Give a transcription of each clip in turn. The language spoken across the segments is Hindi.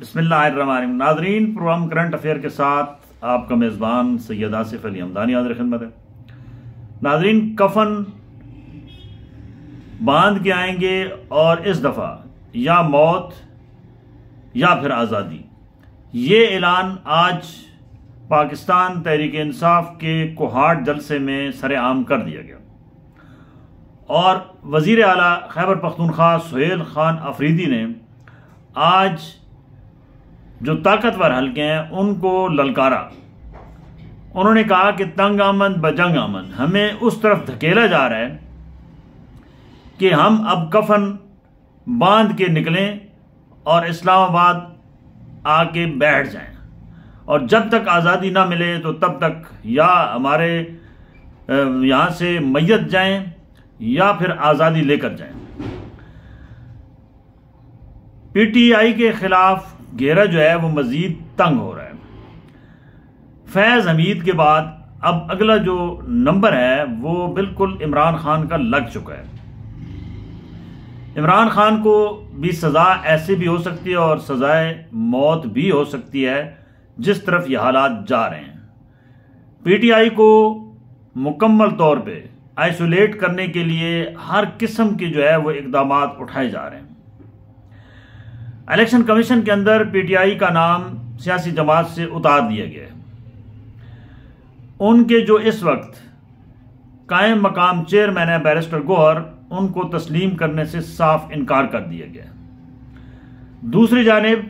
बिस्मिल्लाहिर्रहमानिर्रहीम। नाजरीन, प्रोग्राम करंट अफेयर के साथ आपका मेज़बान सैयद आसिफ अली हमदानी हाज़िर खिदमत है। नाजरीन, कफन बांध के आएंगे और इस दफ़ा या मौत या फिर आज़ादी, ये ऐलान आज पाकिस्तान तहरीक इंसाफ के कोहाट जलसे में सरेआम कर दिया गया और वज़ीर आला खैबर पख्तूनख्वा सुहेल खान अफरीदी ने आज जो ताकतवर हल्के हैं उनको ललकारा। उन्होंने कहा कि तंग आमद बजंग आमद, हमें उस तरफ धकेला जा रहा है कि हम अब कफन बांध के निकलें और इस्लामाबाद आके बैठ जाएं, और जब तक आज़ादी ना मिले तो तब तक या हमारे यहाँ से मैयत जाएं या फिर आज़ादी लेकर जाएं। पीटीआई के खिलाफ घेरा जो है वो मजीद तंग हो रहा है। फैज़ हमीद के बाद अब अगला जो नंबर है वो बिल्कुल इमरान खान का लग चुका है। इमरान खान को भी सज़ा ऐसे भी हो सकती है और सज़ाए मौत भी हो सकती है जिस तरफ ये हालात जा रहे हैं। पीटीआई को मुकम्मल तौर पे आइसोलेट करने के लिए हर किस्म के जो है वो इक़दामात उठाए जा रहे हैं। इलेक्शन कमीशन के अंदर पीटीआई का नाम सियासी जमात से उतार दिया गया है। उनके जो इस वक्त कायम मकाम चेयरमैन है बैरिस्टर गौहर, उनको तस्लीम करने से साफ इनकार कर दिया गया। दूसरी जानिब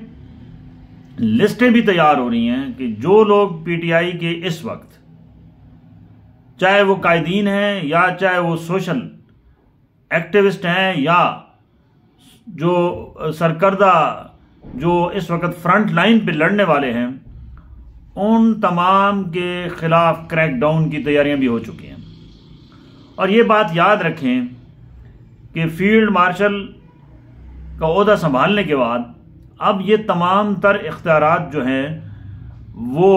लिस्टें भी तैयार हो रही हैं कि जो लोग पीटीआई के इस वक्त, चाहे वो कायदीन हैं या चाहे वो सोशल एक्टिविस्ट हैं या जो सरकर्दा जो इस वक्त फ्रंट लाइन पे लड़ने वाले हैं, उन तमाम के खिलाफ क्रैकडाउन की तैयारियां भी हो चुकी हैं। और ये बात याद रखें कि फील्ड मार्शल का ओहदा संभालने के बाद अब ये तमाम तर इख्तियारात जो हैं वो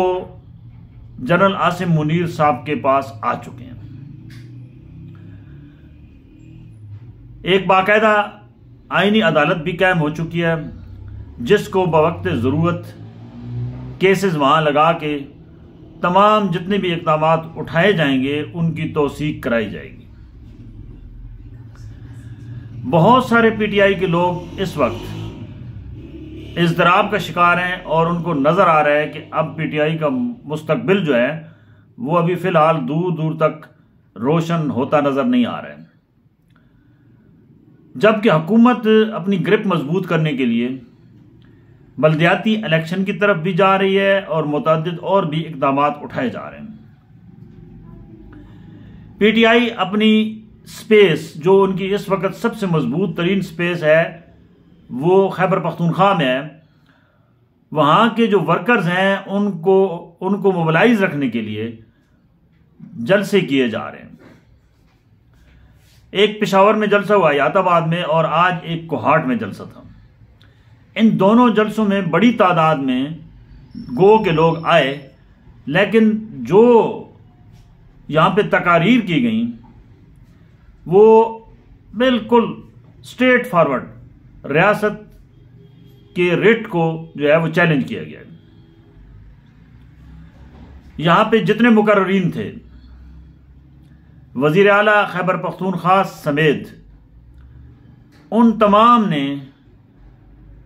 जनरल आसिम मुनीर साहब के पास आ चुके हैं। एक बाकायदा आईनी अदालत भी कायम हो चुकी है जिसको बवक्त ज़रूरत केसेस वहाँ लगा के तमाम जितने भी इक़दामात उठाए जाएंगे उनकी तौसीक कराई जाएगी। बहुत सारे पीटीआई के लोग इस वक्त इज़्तिराब का शिकार हैं और उनको नज़र आ रहा है कि अब पीटीआई का मुस्तकबिल जो है वो अभी फ़िलहाल दूर दूर तक रोशन होता नज़र नहीं आ रहा है। जबकि हुकूमत अपनी ग्रिप मजबूत करने के लिए बल्दियाती इलेक्शन की तरफ भी जा रही है और मुतअद्दिद और भी इक़दामात उठाए जा रहे हैं। पीटीआई अपनी स्पेस, जो उनकी इस वक्त सबसे मजबूत तरीन स्पेस है वो खैबर पख्तूनख्वा में है, वहाँ के जो वर्कर्स हैं उनको मोबिलाइज रखने के लिए जलसे किए जा रहे हैं। एक पेशावर में जलसा हुआ, याताबाद में, और आज एक कोहाट में जलसा था। इन दोनों जलसों में बड़ी तादाद में गो के लोग आए, लेकिन जो यहाँ पे तकारीर की गई वो बिल्कुल स्ट्रेट फॉरवर्ड रियासत के रिट को जो है वो चैलेंज किया गया। यहाँ पे जितने मुकर्रीन थे, वज़ीर आला खैबर पख्तूनख्वा समेत, उन तमाम ने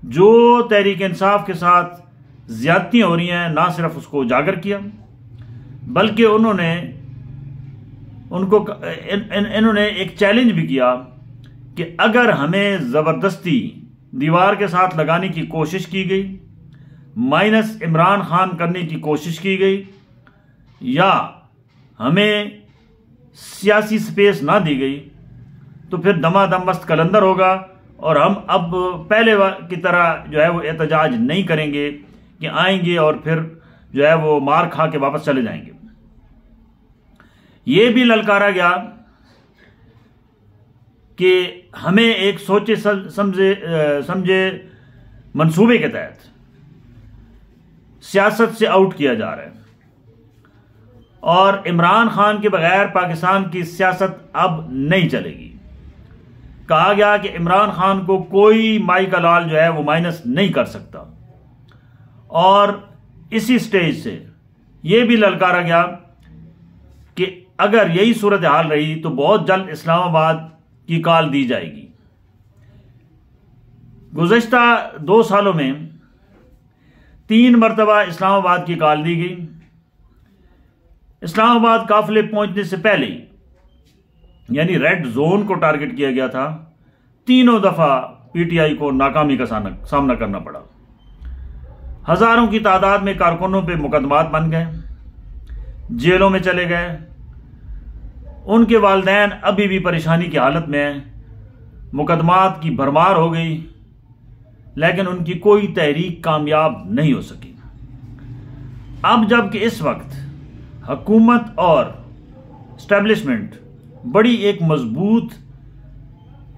जो तहरीक इंसाफ के साथ ज़्यादतियाँ हो रही हैं ना सिर्फ उसको उजागर किया, बल्कि इन्होंने एक चैलेंज भी किया कि अगर हमें ज़बरदस्ती दीवार के साथ लगाने की कोशिश की गई, माइनस इमरान खान करने की कोशिश की गई, या हमें सियासी स्पेस ना दी गई, तो फिर दमादम मस्त कलंदर होगा और हम अब पहले की तरह जो है वो एहतजाज नहीं करेंगे कि आएंगे और फिर जो है वो मार खा के वापस चले जाएंगे। ये भी ललकारा गया कि हमें एक सोचे समझे मंसूबे के तहत सियासत से आउट किया जा रहा है और इमरान खान के बगैर पाकिस्तान की सियासत अब नहीं चलेगी। कहा गया कि इमरान खान को कोई माई का लाल जो है वो माइनस नहीं कर सकता और इसी स्टेज से यह भी ललकारा गया कि अगर यही सूरत हाल रही तो बहुत जल्द इस्लामाबाद की कॉल दी जाएगी। गुज़श्ता 2 सालों में 3 मरतबा इस्लामाबाद की कॉल दी गई। इस्लामाबाद काफिले पहुंचने से पहले ही यानी रेड जोन को टारगेट किया गया था। तीनों दफा पीटीआई को नाकामी का सामना करना पड़ा। हजारों की तादाद में कारकुनों पे मुकदमात बन गए, जेलों में चले गए। उनके वालिदैन अभी भी परेशानी की हालत में हैं। मुकदमात की भरमार हो गई, लेकिन उनकी कोई तहरीक कामयाब नहीं हो सकी। अब जबकि इस वक्त हुकूमत और एस्टेब्लिशमेंट बड़ी एक मजबूत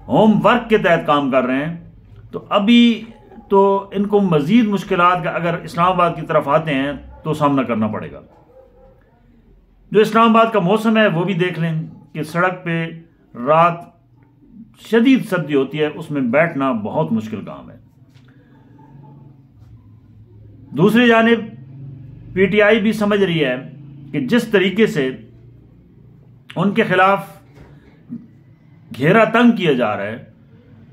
होमवर्क के तहत काम कर रहे हैं, तो अभी तो इनको मजीद मुश्किलात का अगर इस्लामाबाद की तरफ आते हैं तो सामना करना पड़ेगा। जो इस्लामाबाद का मौसम है वो भी देख लें कि सड़क पे रात शदीद सर्दी होती है, उसमें बैठना बहुत मुश्किल काम है। दूसरी जानिब पीटीआई भी समझ रही है कि जिस तरीके से उनके खिलाफ घेरा तंग किया जा रहा है,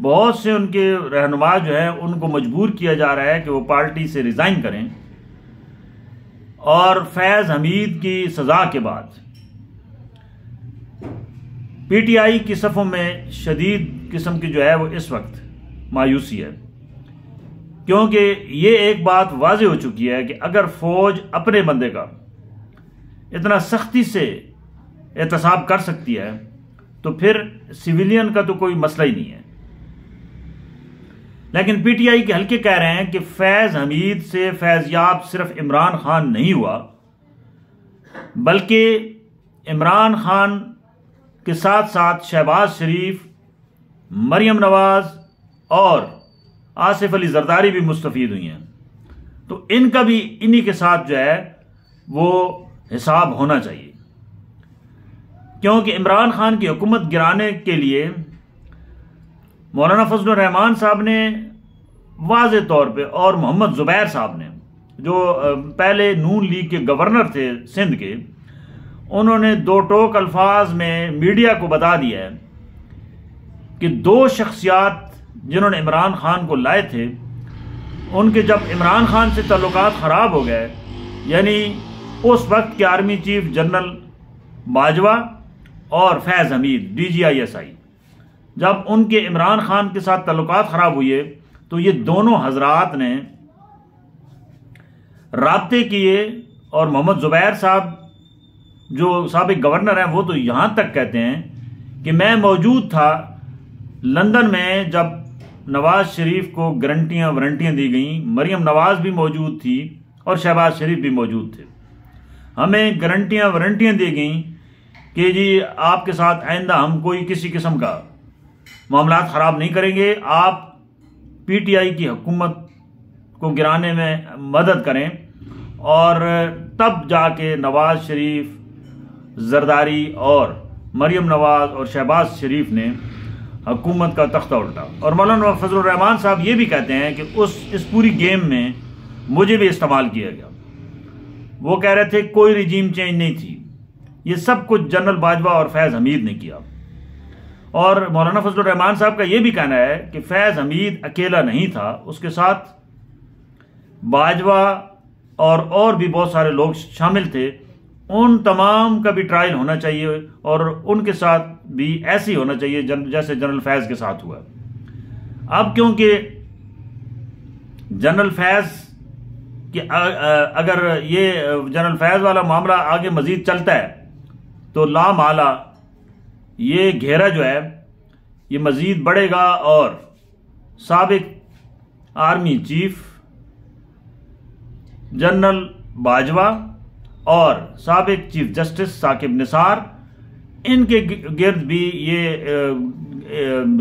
बहुत से उनके रहनुमा जो है उनको मजबूर किया जा रहा है कि वो पार्टी से रिजाइन करें, और फैज हमीद की सजा के बाद पीटीआई की सफ़ों में शदीद किस्म की जो है वो इस वक्त मायूसी है, क्योंकि ये एक बात वाज़ेह हो चुकी है कि अगर फौज अपने बंदे का इतना सख्ती से एहतसाब कर सकती है तो फिर सिविलियन का तो कोई मसला ही नहीं है। लेकिन पीटीआई के हल्के कह रहे हैं कि फैज हमीद से फैज़याब सिर्फ इमरान खान नहीं हुआ, बल्कि इमरान खान के साथ साथ शहबाज शरीफ, मरियम नवाज और आसिफ अली जरदारी भी मुस्तफीद हुई हैं। तो इनका भी इन्हीं के साथ जो है वो हिसाब होना चाहिए, क्योंकि इमरान खान की हुकूमत गिराने के लिए मौलाना फजलुर रहमान साहब ने वाज़ेह तौर पे और मोहम्मद जुबैर साहब ने, जो पहले नून लीग के गवर्नर थे सिंध के, उन्होंने 2 टोक अल्फाज में मीडिया को बता दिया है कि 2 शख्सियात जिन्होंने इमरान खान को लाए थे, उनके जब इमरान खान से ताल्लुकात ख़राब हो गए, यानी उस वक्त के आर्मी चीफ जनरल बाजवा और फैज़ हमीद DGISI, जब उनके इमरान खान के साथ ताल्लुकात ख़राब हुए तो ये दोनों हजरात ने राब्ते किए, और मोहम्मद जुबैर साहब जो साबिक गवर्नर हैं वो तो यहाँ तक कहते हैं कि मैं मौजूद था लंदन में जब नवाज शरीफ को वारंटियाँ दी गई, मरियम नवाज भी मौजूद थी और शहबाज शरीफ भी मौजूद थे। हमें वारंटियाँ दी गई कि जी आपके साथ आइंदा हम कोई किसी किस्म का मामला ख़राब नहीं करेंगे, आप पीटीआई की हुकूमत को गिराने में मदद करें। और तब जाके नवाज शरीफ, जरदारी और मरियम नवाज और शहबाज शरीफ ने हुकूमत का तख्ता उल्टा। और मौलाना फजलुर रहमान साहब ये भी कहते हैं कि इस पूरी गेम में मुझे भी इस्तेमाल किया गया। वो कह रहे थे कोई रिजीम चेंज नहीं थी, ये सब कुछ जनरल बाजवा और फैज़ हमीद ने किया। और मौलाना फजलुर रहमान साहब का ये भी कहना है कि फैज़ हमीद अकेला नहीं था, उसके साथ बाजवा और भी बहुत सारे लोग शामिल थे। उन तमाम का भी ट्रायल होना चाहिए और उनके साथ भी ऐसे ही होना चाहिए जैसे जनरल फैज़ के साथ हुआ। अब क्योंकि जनरल फैज़ कि अगर ये जनरल फैज़ वाला मामला आगे मजीद चलता है तो लामाला ये घेरा जो है ये मजीद बढ़ेगा, और साबिक आर्मी चीफ जनरल बाजवा और साबिक चीफ जस्टिस साकिब निसार, इनके गिर्द भी ये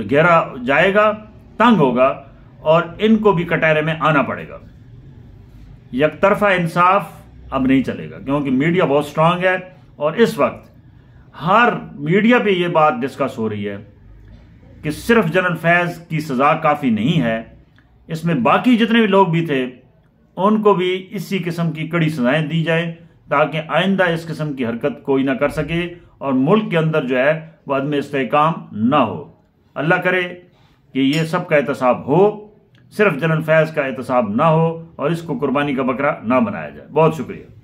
घेरा जाएगा, तंग होगा, और इनको भी कटहरे में आना पड़ेगा। यकतरफा इंसाफ अब नहीं चलेगा, क्योंकि मीडिया बहुत स्ट्रांग है और इस वक्त हर मीडिया पे ये बात डिस्कस हो रही है कि सिर्फ जनरल फैज़ की सज़ा काफ़ी नहीं है, इसमें बाकी जितने भी लोग भी थे उनको भी इसी किस्म की कड़ी सजाएं दी जाए ताकि आइंदा इस किस्म की हरकत कोई ना कर सके और मुल्क के अंदर जो है वह अदम इस्तेहकाम ना हो। अल्लाह करे कि ये सब का एहतसाब हो, सिर्फ जनरल फैज़ का एहतसाब ना हो और इसको कुर्बानी का बकरा ना बनाया जाए। बहुत शुक्रिया।